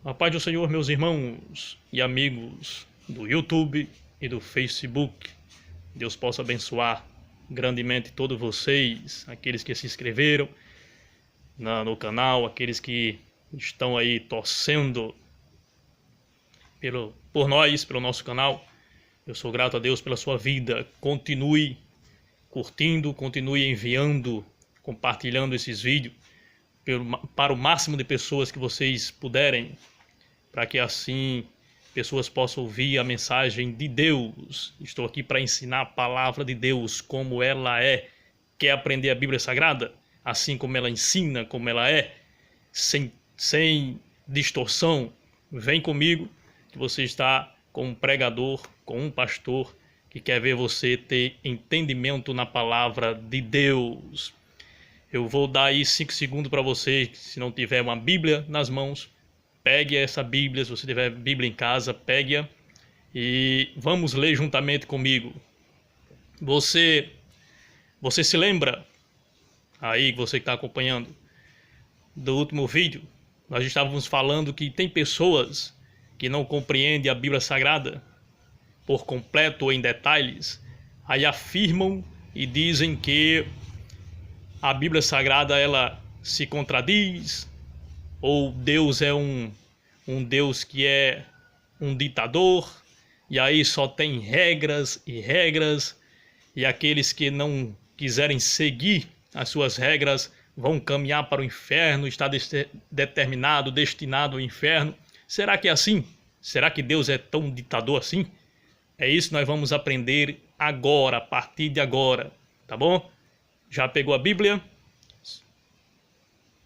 A paz do Senhor, meus irmãos e amigos do YouTube e do Facebook. Deus possa abençoar grandemente todos vocês, aqueles que se inscreveram no canal, aqueles que estão aí torcendo por nós, pelo nosso canal. Eu sou grato a Deus pela sua vida. Continue curtindo, continue enviando, compartilhando esses vídeos para o máximo de pessoas que vocês puderem, para que assim pessoas possam ouvir a mensagem de Deus. Estou aqui para ensinar a palavra de Deus como ela é. Quer aprender a Bíblia Sagrada? Assim como ela ensina, como ela é, sem distorção, vem comigo, que você está com um pregador, com um pastor que quer ver você ter entendimento na palavra de Deus. Eu vou dar aí 5 segundos para você, se não tiver uma Bíblia nas mãos, pegue essa Bíblia. Se você tiver Bíblia em casa, pegue-a e vamos ler juntamente comigo. Você se lembra, aí você que está acompanhando, do último vídeo? Nós estávamos falando que tem pessoas que não compreendem a Bíblia Sagrada por completo ou em detalhes, aí afirmam e dizem que a Bíblia Sagrada ela se contradiz, ou Deus é um Deus que é um ditador, e aí só tem regras e regras, e aqueles que não quiserem seguir as suas regras vão caminhar para o inferno, está determinado, destinado ao inferno. Será que é assim? Será que Deus é tão ditador assim? É isso que nós vamos aprender agora, a partir de agora, tá bom? Já pegou a Bíblia?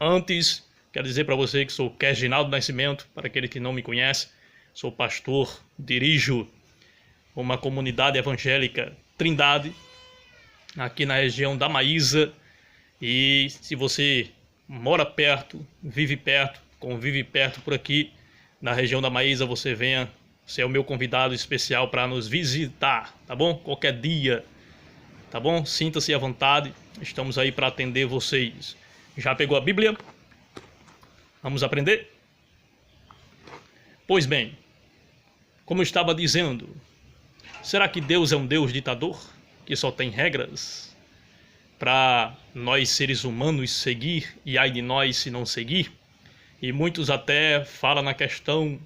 Antes, quero dizer para você que sou Reginaldo Nascimento, para aquele que não me conhece, sou pastor, dirijo uma comunidade evangélica Trindade, aqui na região da Maísa, e se você mora perto, vive perto, convive perto por aqui, na região da Maísa, você é o meu convidado especial para nos visitar, tá bom? Qualquer dia, tá bom? Sinta-se à vontade, estamos aí para atender vocês. Já pegou a Bíblia? Vamos aprender? Pois bem, como eu estava dizendo, será que Deus é um Deus ditador, que só tem regras para nós seres humanos seguir, e ai de nós se não seguir? E muitos até falam na questão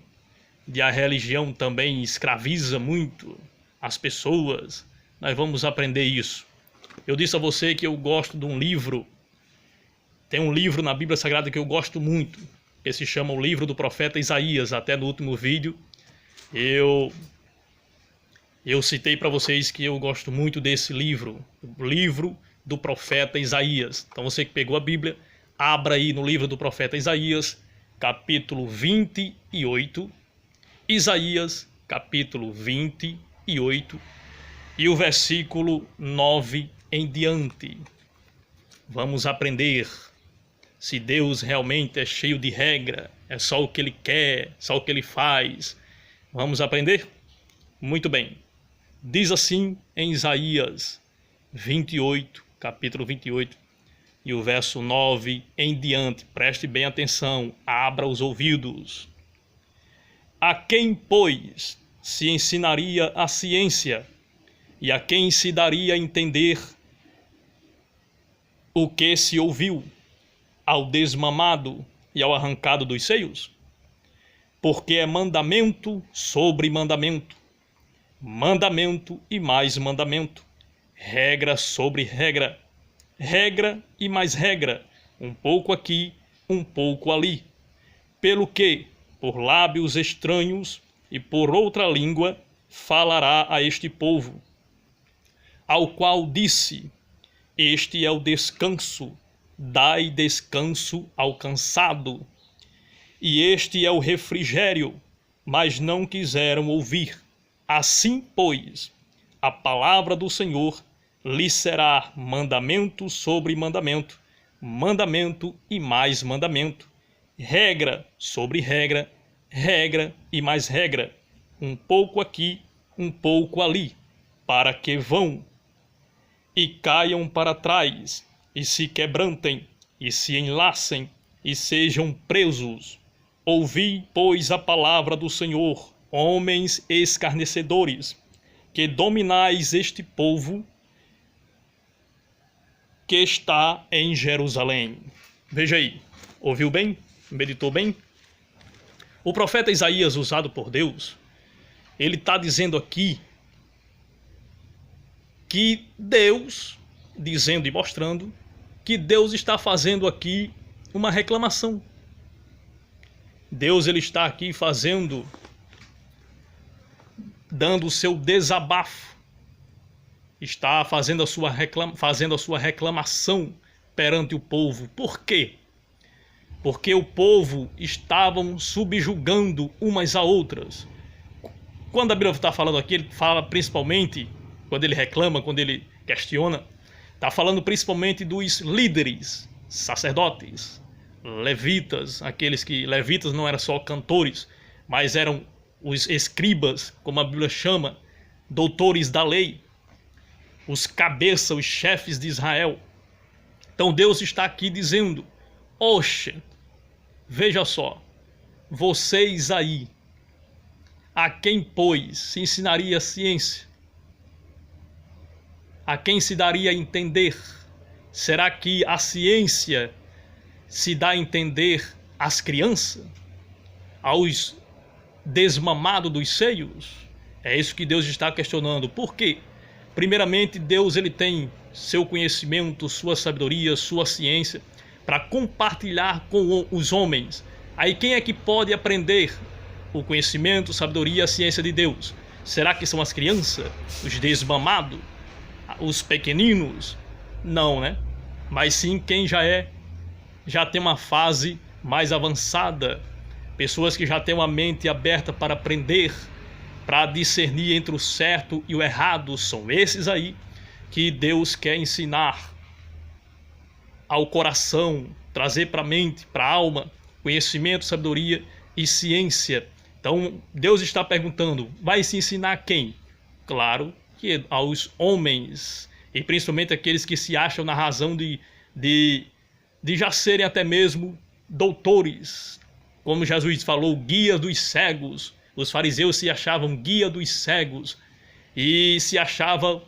de a religião também escraviza muito as pessoas. Nós vamos aprender isso. Eu disse a você que eu gosto de um livro. Tem um livro na Bíblia Sagrada que eu gosto muito, que se chama o livro do profeta Isaías. Até no último vídeo eu citei para vocês que eu gosto muito desse livro, o livro do profeta Isaías. Então você que pegou a Bíblia, abra aí no livro do profeta Isaías, capítulo 28, Isaías, capítulo 28, e o versículo 9 em diante. Vamos aprender se Deus realmente é cheio de regra, é só o que Ele quer, só o que Ele faz. Vamos aprender? Muito bem. Diz assim em Isaías 28, capítulo 28, e o verso 9 em diante. Preste bem atenção, abra os ouvidos. A quem, pois, se ensinaria a ciência, e a quem se daria a entender o que se ouviu? Ao desmamado e ao arrancado dos seios? Porque é mandamento sobre mandamento, mandamento e mais mandamento, regra sobre regra, regra e mais regra, um pouco aqui, um pouco ali. Pelo que, por lábios estranhos e por outra língua, falará a este povo, ao qual disse: este é o descanso, dai descanso ao cansado. E este é o refrigério, mas não quiseram ouvir. Assim, pois, a palavra do Senhor lhe será mandamento sobre mandamento, mandamento e mais mandamento, regra sobre regra, regra e mais regra, um pouco aqui, um pouco ali, para que vão e caiam para trás, e se quebrantem, e se enlacem, e sejam presos, Ouvi, pois, a palavra do Senhor, homens escarnecedores, que dominais este povo que está em Jerusalém. Veja aí, ouviu bem? Meditou bem? O profeta Isaías, usado por Deus, ele está dizendo aqui que Deus, dizendo e mostrando, que Deus está fazendo aqui uma reclamação. Deus ele está aqui dando o seu desabafo, está fazendo a sua reclamação perante o povo. Por quê? Porque o povo estavam subjugando umas a outras. Quando a Bíblia está falando aqui, ele fala principalmente, quando ele reclama, quando ele questiona, está falando principalmente dos líderes, sacerdotes, levitas, levitas não eram só cantores, mas eram os escribas, como a Bíblia chama, doutores da lei, os cabeças, os chefes de Israel. Então Deus está aqui dizendo: oxe, veja só, vocês aí, a quem, pois, se ensinaria a ciência? A quem se daria a entender? Será que a ciência se dá a entender às crianças? Aos desmamados dos seios? É isso que Deus está questionando. Por quê? Primeiramente, Deus ele tem seu conhecimento, sua sabedoria, sua ciência para compartilhar com os homens. Aí quem é que pode aprender o conhecimento, sabedoria, a ciência de Deus? Será que são as crianças, os desmamados, os pequeninos? Não, né? Mas sim quem já tem uma fase mais avançada, pessoas que já têm uma mente aberta para aprender, para discernir entre o certo e o errado. São esses aí que Deus quer ensinar ao coração, trazer para a mente, para a alma, conhecimento, sabedoria e ciência. Então Deus está perguntando: vai se ensinar a quem? Claro que aos homens, e principalmente aqueles que se acham na razão de já serem até mesmo doutores, como Jesus falou, guia dos cegos. Os fariseus se achavam guia dos cegos e se achavam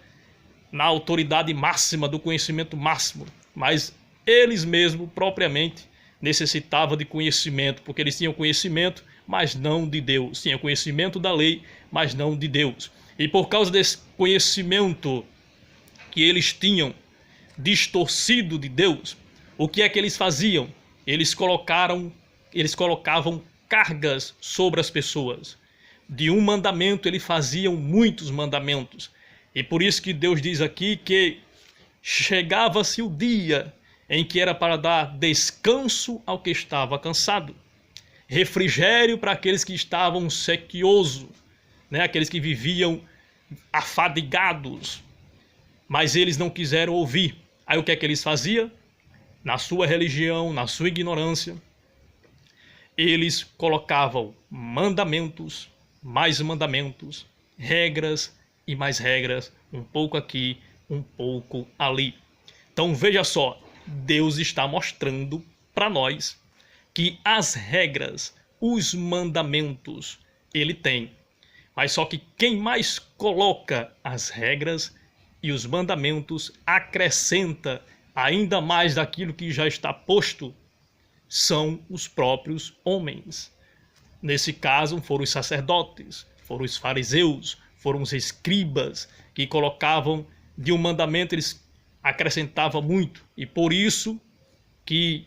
na autoridade máxima, do conhecimento máximo, mas eles mesmos propriamente necessitavam de conhecimento, porque eles tinham conhecimento, mas não de Deus. Tinham conhecimento da lei, mas não de Deus. E por causa desse conhecimento que eles tinham distorcido de Deus, o que é que eles faziam? Eles colocavam cargas sobre as pessoas. De um mandamento, eles faziam muitos mandamentos. E por isso que Deus diz aqui que chegava-se o dia em que era para dar descanso ao que estava cansado, refrigério para aqueles que estavam sequiosos, né? Aqueles que viviam afadigados, mas eles não quiseram ouvir. Aí o que é que eles faziam? Na sua religião, na sua ignorância, eles colocavam mandamentos, mais mandamentos, regras e mais regras, um pouco aqui, um pouco ali. Então veja só, Deus está mostrando para nós que as regras, os mandamentos, ele tem. Mas só que quem mais coloca as regras e os mandamentos, acrescenta ainda mais daquilo que já está posto, são os próprios homens. Nesse caso foram os sacerdotes, foram os fariseus, foram os escribas, que colocavam de um mandamento, eles acrescentavam muito. E por isso que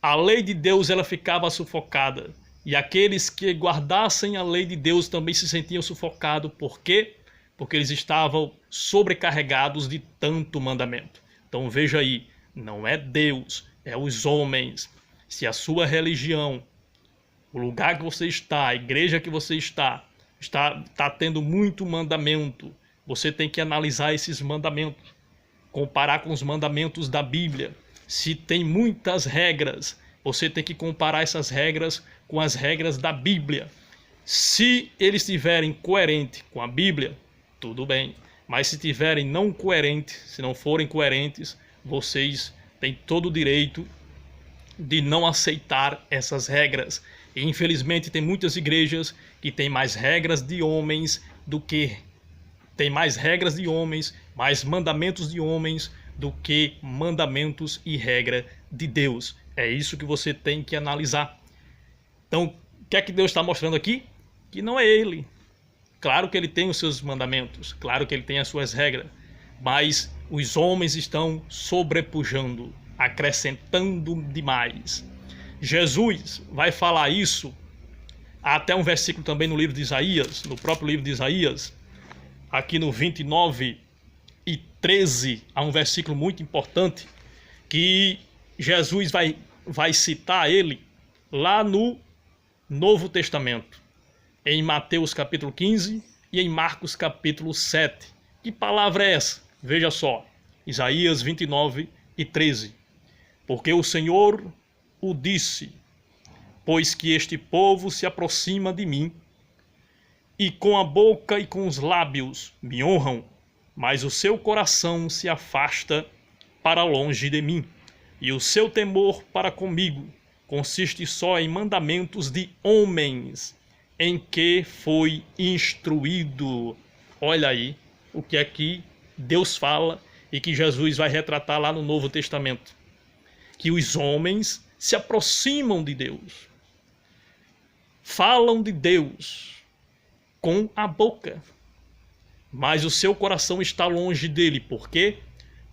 a lei de Deus ela ficava sufocada. E aqueles que guardassem a lei de Deus também se sentiam sufocados. Por quê? Porque eles estavam sobrecarregados de tanto mandamento. Então veja aí, não é Deus, é os homens. Se a sua religião, o lugar que você está, a igreja que você está tendo muito mandamento, você tem que analisar esses mandamentos, comparar com os mandamentos da Bíblia. Se tem muitas regras, você tem que comparar essas regras com as regras da Bíblia. Se eles estiverem coerentes com a Bíblia, tudo bem. Mas se estiverem não coerentes, se não forem coerentes, vocês têm todo o direito de não aceitar essas regras. E infelizmente tem muitas igrejas que têm mais regras de homens do que mais mandamentos de homens do que mandamentos e regra de Deus. É isso que você tem que analisar. Então, o que é que Deus está mostrando aqui? Que não é ele. Claro que ele tem os seus mandamentos, claro que ele tem as suas regras, mas os homens estão sobrepujando, acrescentando demais. Jesus vai falar isso até um versículo também no livro de Isaías, no próprio livro de Isaías, aqui no 29:13, há um versículo muito importante que Jesus vai citar ele lá no Novo Testamento, em Mateus capítulo 15 e em Marcos capítulo 7. Que palavra é essa? Veja só, Isaías 29:13. Porque o Senhor o disse, pois que este povo se aproxima de mim, e com a boca e com os lábios me honram, mas o seu coração se afasta para longe de mim, e o seu temor para comigo consiste só em mandamentos de homens, em que foi instruído. Olha aí o que é que Deus fala e que Jesus vai retratar lá no Novo Testamento. Que os homens se aproximam de Deus, falam de Deus com a boca, mas o seu coração está longe dele. Por quê?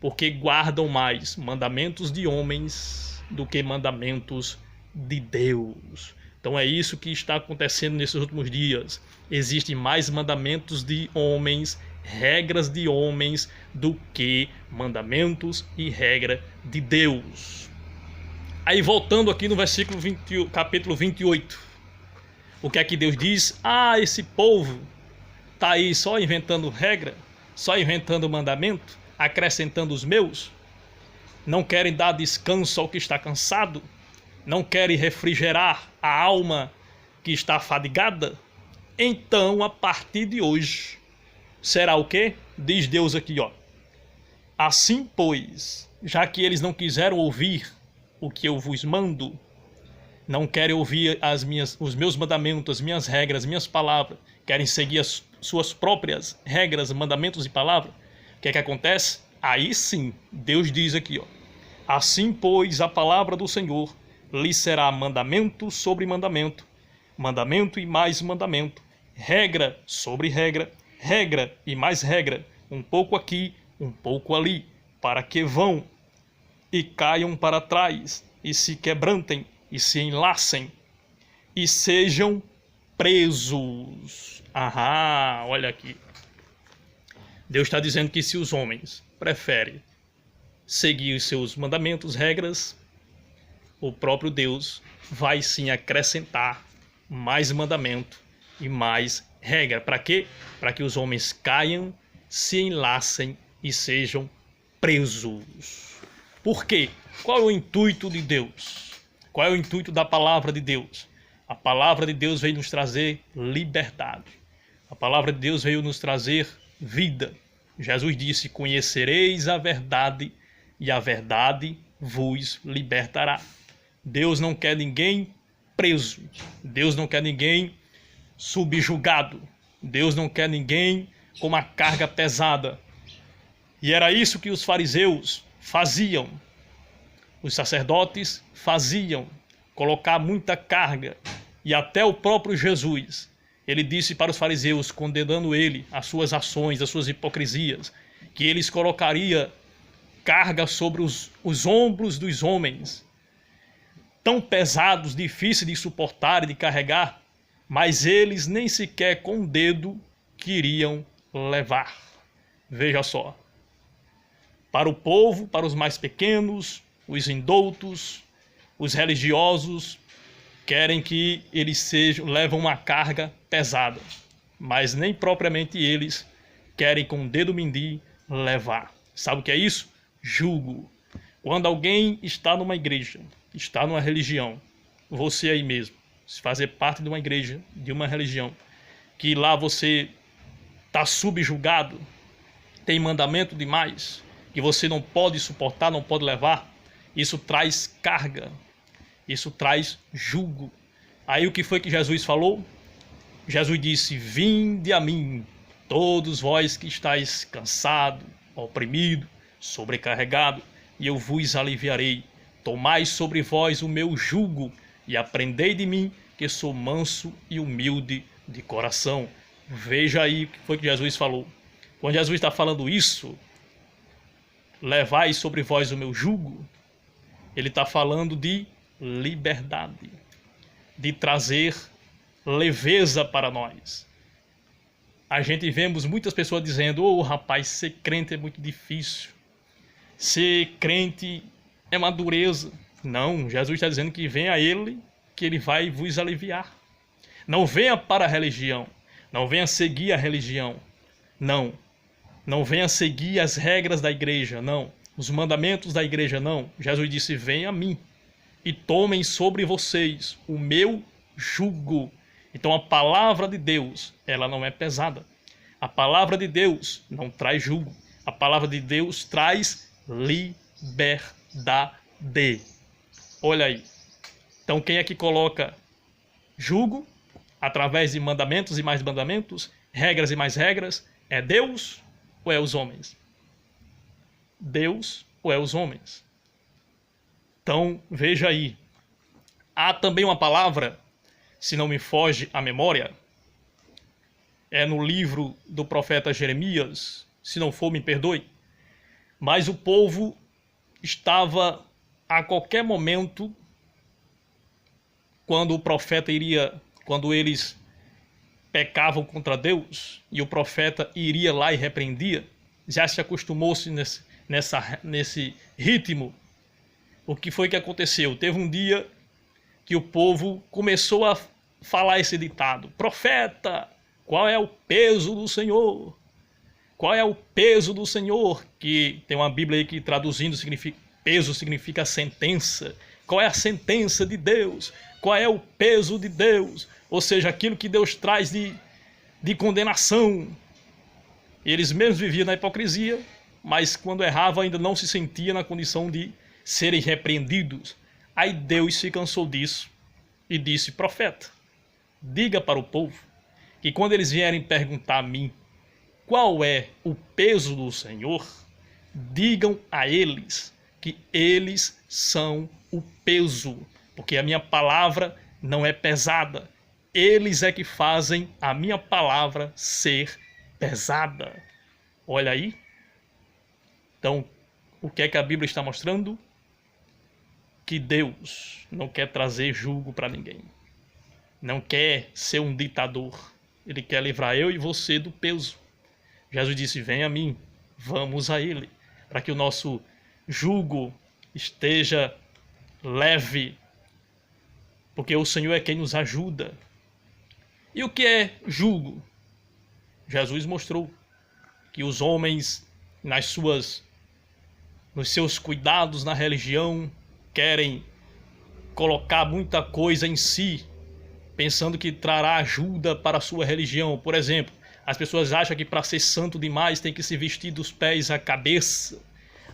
Porque guardam mais mandamentos de homens do que mandamentos de Deus. Então é isso que está acontecendo nesses últimos dias. Existem mais mandamentos de homens, regras de homens, do que mandamentos e regra de Deus. Aí voltando aqui no capítulo 28. O que é que Deus diz? Ah, esse povo está aí só inventando regra, só inventando mandamento, acrescentando os meus. Não querem dar descanso ao que está cansado. Não querem refrigerar a alma que está fadigada. Então, a partir de hoje, será o quê? Diz Deus aqui, ó. Assim, pois, já que eles não quiseram ouvir o que eu vos mando, não querem ouvir os meus mandamentos, as minhas regras, as minhas palavras, querem seguir as suas próprias regras, mandamentos e palavras, o que é que acontece? Aí sim, Deus diz aqui, ó. Assim, pois, a palavra do Senhor lhe será mandamento sobre mandamento, mandamento e mais mandamento, regra sobre regra, regra e mais regra, um pouco aqui, um pouco ali, para que vão e caiam para trás, e se quebrantem, e se enlacem, e sejam presos. Aham, olha aqui. Deus está dizendo que se os homens preferem seguir os seus mandamentos, regras, o próprio Deus vai sim acrescentar mais mandamento e mais regra. Para quê? Para que os homens caiam, se enlacem e sejam presos. Por quê? Qual é o intuito de Deus? Qual é o intuito da palavra de Deus? A palavra de Deus veio nos trazer liberdade. A palavra de Deus veio nos trazer vida. Jesus disse, conhecereis a verdade e a verdade vos libertará. Deus não quer ninguém preso. Deus não quer ninguém subjugado. Deus não quer ninguém com uma carga pesada. E era isso que os fariseus faziam. Os sacerdotes faziam, colocar muita carga. E até o próprio Jesus, ele disse para os fariseus, condenando ele, as suas ações, as suas hipocrisias, que eles colocariam carga sobre os ombros dos homens, tão pesados, difíceis de suportar e de carregar, mas eles nem sequer com o dedo queriam levar. Veja só. Para o povo, para os mais pequenos, os indoutos, os religiosos, querem que eles levam uma carga pesada, mas nem propriamente eles querem com o dedo mindinho levar. Sabe o que é isso? Jugo. Quando alguém está numa igreja, está numa religião, você aí mesmo, se fazer parte de uma igreja, de uma religião, que lá você está subjugado, tem mandamento demais, que você não pode suportar, não pode levar, isso traz carga. Isso traz jugo. Aí o que foi que Jesus falou? Jesus disse: vinde a mim, todos vós que estáis cansado, oprimido, sobrecarregado, e eu vos aliviarei. Tomai sobre vós o meu jugo e aprendei de mim, que sou manso e humilde de coração. Veja aí o que foi que Jesus falou. Quando Jesus está falando isso, levai sobre vós o meu jugo, ele está falando de liberdade, de trazer leveza para nós. A gente vemos muitas pessoas dizendo: ô rapaz, ser crente é muito difícil, ser crente é uma dureza. Não, Jesus está dizendo que venha a ele, que ele vai vos aliviar. Não venha para a religião, não venha seguir a religião, não venha seguir as regras da igreja, não, os mandamentos da igreja, não. Jesus disse: venha a mim e tomem sobre vocês o meu jugo. Então a palavra de Deus, ela não é pesada. A palavra de Deus não traz jugo. A palavra de Deus traz liberdade. Olha aí. Então quem é que coloca jugo através de mandamentos e mais mandamentos, regras e mais regras? É Deus ou é os homens? Deus ou é os homens? Então veja aí. Há também uma palavra, se não me foge a memória, é no livro do profeta Jeremias, se não for, me perdoe, mas o povo estava a qualquer momento, quando eles pecavam contra Deus, e o profeta iria lá e repreendia, já se acostumou-se nesse ritmo. O que foi que aconteceu? Teve um dia que o povo começou a falar esse ditado: profeta, qual é o peso do Senhor? Qual é o peso do Senhor? Que tem uma Bíblia aí que traduzindo significa, peso significa sentença. Qual é a sentença de Deus? Qual é o peso de Deus? Ou seja, aquilo que Deus traz de condenação. Eles mesmos viviam na hipocrisia, mas quando erravam ainda não se sentia na condição de serem repreendidos. Aí Deus se cansou disso e disse: profeta, diga para o povo que quando eles vierem perguntar a mim qual é o peso do Senhor, digam a eles que eles são o peso, porque a minha palavra não é pesada. Eles é que fazem a minha palavra ser pesada. Olha aí. Então, o que é que a Bíblia está mostrando? Que Deus não quer trazer julgo para ninguém. Não quer ser um ditador. Ele quer livrar eu e você do peso. Jesus disse: vem a mim, vamos a ele, para que o nosso jugo esteja leve, porque o Senhor é quem nos ajuda. E o que é jugo? Jesus mostrou que os homens, nos seus cuidados na religião, querem colocar muita coisa em si, pensando que trará ajuda para a sua religião. Por exemplo, as pessoas acham que para ser santo demais tem que se vestir dos pés à cabeça.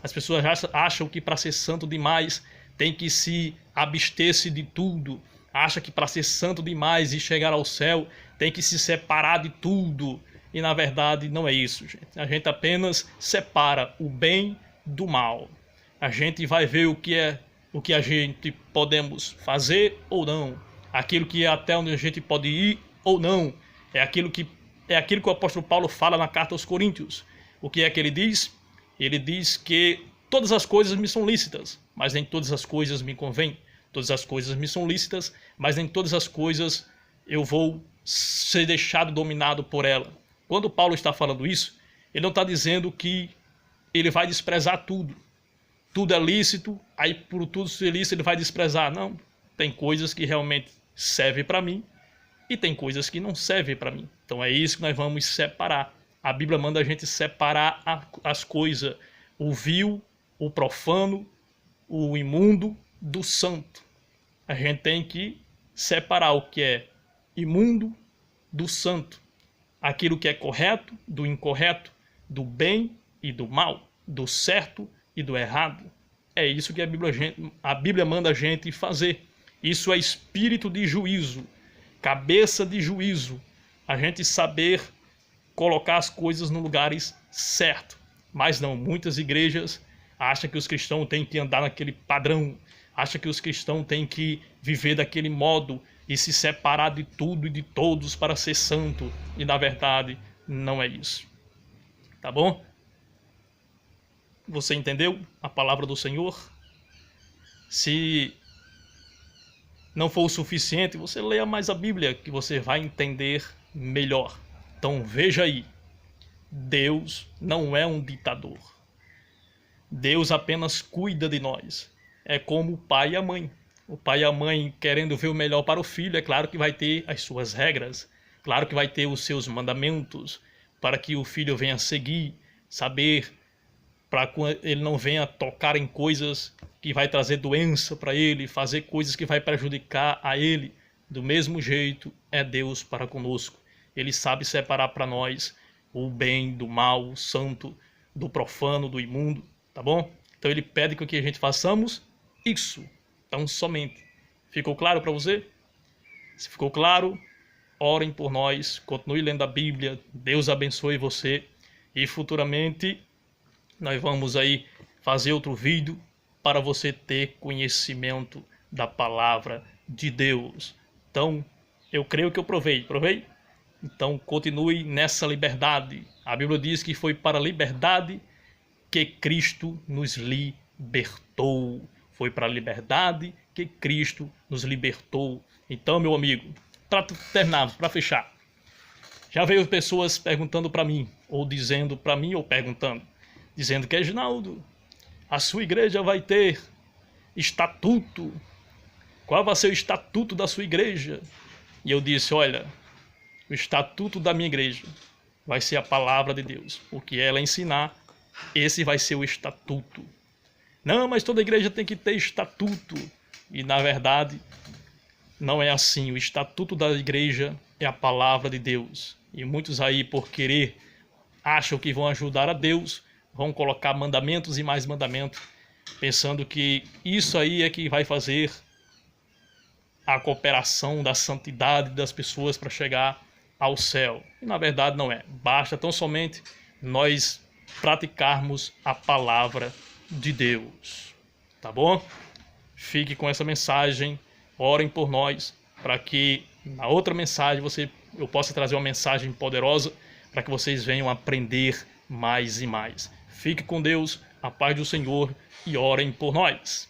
As pessoas acham que para ser santo demais tem que se abster-se de tudo. Acham que para ser santo demais e chegar ao céu tem que se separar de tudo. E na verdade não é isso, gente. A gente apenas separa o bem do mal. A gente vai ver o que a gente podemos fazer ou não. Aquilo que é até onde a gente pode ir ou não. É aquilo que o apóstolo Paulo fala na carta aos Coríntios. O que é que ele diz? Ele diz que todas as coisas me são lícitas, mas nem todas as coisas me convêm. Todas as coisas me são lícitas, mas nem todas as coisas eu vou ser deixado dominado por ela. Quando Paulo está falando isso, ele não está dizendo que ele vai desprezar tudo. Tudo é lícito, aí por tudo ser lícito ele vai desprezar. Não, tem coisas que realmente servem para mim e tem coisas que não servem para mim. Então é isso que nós vamos separar. A Bíblia manda a gente separar as coisas, o vil, o profano, o imundo do santo. A gente tem que separar o que é imundo do santo. Aquilo que é correto do incorreto, do bem e do mal, do certo e do errado. É isso que a Bíblia manda a gente fazer. Isso é espírito de juízo, cabeça de juízo. A gente saber colocar as coisas nos lugares certos. Mas não, muitas igrejas acham que os cristãos têm que andar naquele padrão, acham que os cristãos têm que viver daquele modo e se separar de tudo e de todos para ser santo. E na verdade, não é isso. Tá bom? Você entendeu a palavra do Senhor? Se não for o suficiente, você leia mais a Bíblia, que você vai entender melhor. Então veja aí, Deus não é um ditador. Deus apenas cuida de nós. É como o pai e a mãe. O pai e a mãe querendo ver o melhor para o filho, é claro que vai ter as suas regras, claro que vai ter os seus mandamentos, para que o filho venha seguir, saber, para que ele não venha tocar em coisas que vai trazer doença para ele, fazer coisas que vai prejudicar a ele. Do mesmo jeito é Deus para conosco. Ele sabe separar para nós o bem do mal, o santo do profano, do imundo, tá bom? Então ele pede que a gente façamos isso, tão somente. Ficou claro para você? Se ficou claro, orem por nós, continue lendo a Bíblia, Deus abençoe você e futuramente nós vamos aí fazer outro vídeo para você ter conhecimento da palavra de Deus. Então, eu creio que eu provei. Então, continue nessa liberdade. A Bíblia diz que foi para a liberdade que Cristo nos libertou. Foi para a liberdade que Cristo nos libertou. Então, meu amigo, para terminar, para fechar, já veio pessoas perguntando para mim, ou dizendo para mim, ou perguntando, dizendo que, Reginaldo, a sua igreja vai ter estatuto. Qual vai ser o estatuto da sua igreja? E eu disse, olha, o estatuto da minha igreja vai ser a palavra de Deus. O que ela ensinar, esse vai ser o estatuto. Não, mas toda igreja tem que ter estatuto. E na verdade, não é assim. O estatuto da igreja é a palavra de Deus. E muitos aí, por querer, acham que vão ajudar a Deus, vão colocar mandamentos e mais mandamentos, pensando que isso aí é que vai fazer a cooperação da santidade das pessoas para chegar ao céu. E na verdade não é. Basta tão somente nós praticarmos a palavra de Deus. Tá bom? Fique com essa mensagem. Orem por nós para que na outra mensagem eu possa trazer uma mensagem poderosa para que vocês venham aprender mais e mais. Fique com Deus, a paz do Senhor e orem por nós.